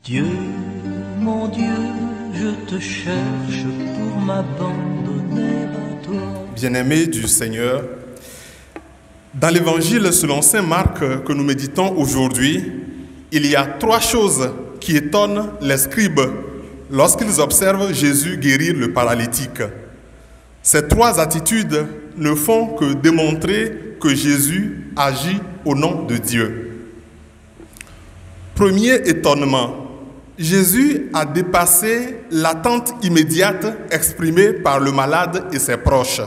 Dieu, mon Dieu, je te cherche pour m'abandonner à toi. Bien-aimés du Seigneur, dans l'évangile selon saint Marc que nous méditons aujourd'hui, il y a 3 choses qui étonnent les scribes lorsqu'ils observent Jésus guérir le paralytique. Ces 3 attitudes ne font que démontrer que Jésus agit au nom de Dieu. Premier étonnement, Jésus a dépassé l'attente immédiate exprimée par le malade et ses proches.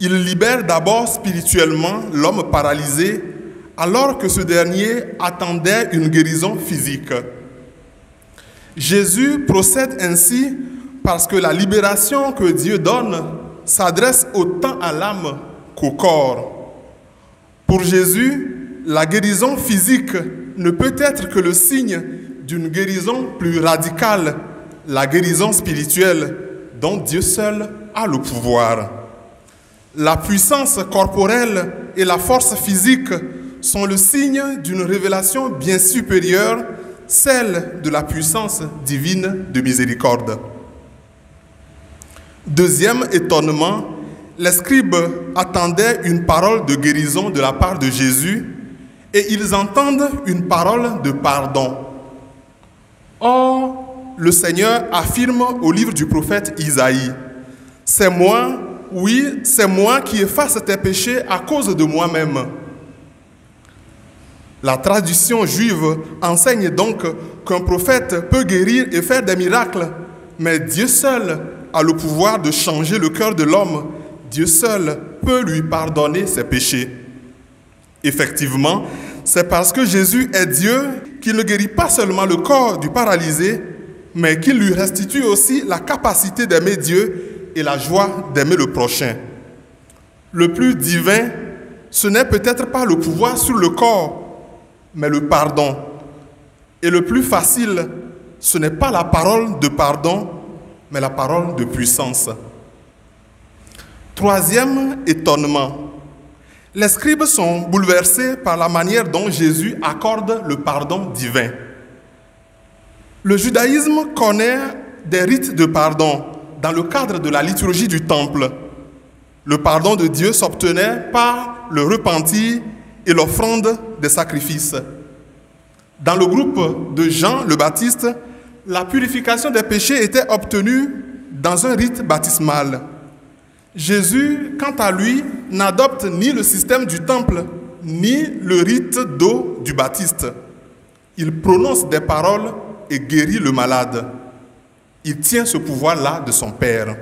Il libère d'abord spirituellement l'homme paralysé alors que ce dernier attendait une guérison physique. Jésus procède ainsi parce que la libération que Dieu donne s'adresse autant à l'âme qu'au corps. Pour Jésus, la guérison physique ne peut être que le signe d'une guérison plus radicale, la guérison spirituelle dont Dieu seul a le pouvoir. La puissance corporelle et la force physique sont le signe d'une révélation bien supérieure, celle de la puissance divine de miséricorde. Deuxième étonnement, les scribes attendaient une parole de guérison de la part de Jésus et ils entendent une parole de pardon. Or, le Seigneur affirme au livre du prophète Isaïe, « C'est moi, oui, c'est moi qui efface tes péchés à cause de moi-même. » La tradition juive enseigne donc qu'un prophète peut guérir et faire des miracles, mais Dieu seul a le pouvoir de changer le cœur de l'homme. Dieu seul peut lui pardonner ses péchés. Effectivement, c'est parce que Jésus est Dieu qu'il ne guérit pas seulement le corps du paralysé, mais qu'il lui restitue aussi la capacité d'aimer Dieu et la joie d'aimer le prochain. Le plus divin, ce n'est peut-être pas le pouvoir sur le corps, mais le pardon. Et le plus facile, ce n'est pas la parole de pardon, mais la parole de puissance. Troisième étonnement. Les scribes sont bouleversés par la manière dont Jésus accorde le pardon divin. Le judaïsme connaît des rites de pardon dans le cadre de la liturgie du temple. Le pardon de Dieu s'obtenait par le repentir et l'offrande des sacrifices. Dans le groupe de Jean le Baptiste, la purification des péchés était obtenue dans un rite baptismal. Jésus, quant à lui, n'adopte ni le système du temple, ni le rite d'eau du baptiste. Il prononce des paroles et guérit le malade. Il tient ce pouvoir-là de son Père.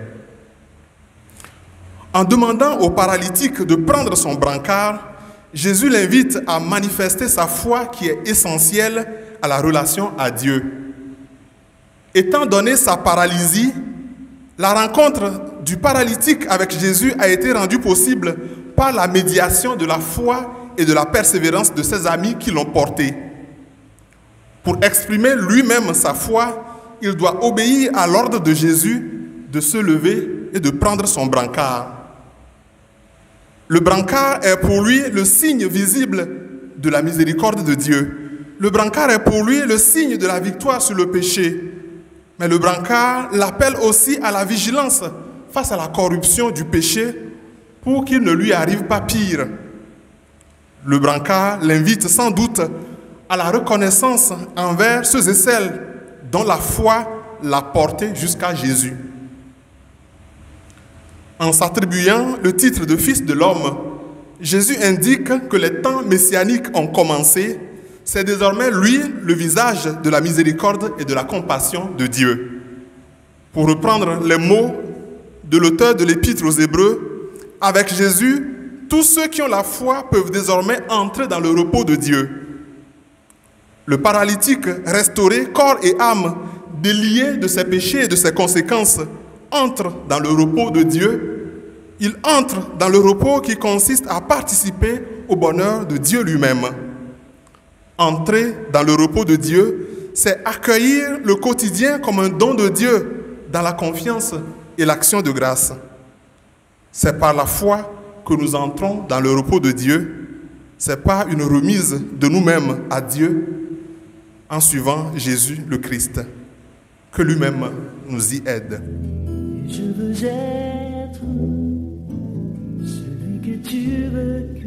En demandant au paralytique de prendre son brancard, Jésus l'invite à manifester sa foi qui est essentielle à la relation à Dieu. Étant donné sa paralysie, la rencontre du paralytique avec Jésus a été rendue possible par la médiation de la foi et de la persévérance de ses amis qui l'ont porté. Pour exprimer lui-même sa foi, il doit obéir à l'ordre de Jésus de se lever et de prendre son brancard. Le brancard est pour lui le signe visible de la miséricorde de Dieu. Le brancard est pour lui le signe de la victoire sur le péché. Mais le brancard l'appelle aussi à la vigilance face à la corruption du péché pour qu'il ne lui arrive pas pire. Le brancard l'invite sans doute à la reconnaissance envers ceux et celles dont la foi l'a porté jusqu'à Jésus. En s'attribuant le titre de Fils de l'homme, Jésus indique que les temps messianiques ont commencé. C'est désormais lui le visage de la miséricorde et de la compassion de Dieu. Pour reprendre les mots de l'auteur de l'Épître aux Hébreux, avec Jésus, tous ceux qui ont la foi peuvent désormais entrer dans le repos de Dieu. Le paralytique restauré, corps et âme, délié de ses péchés et de ses conséquences, entre dans le repos de Dieu. Il entre dans le repos qui consiste à participer au bonheur de Dieu lui-même. Entrer dans le repos de Dieu, c'est accueillir le quotidien comme un don de Dieu dans la confiance et l'action de grâce. C'est par la foi que nous entrons dans le repos de Dieu. C'est pas une remise de nous-mêmes à Dieu, en suivant Jésus le Christ. Que lui-même nous y aide. Je veux être celui que tu veux que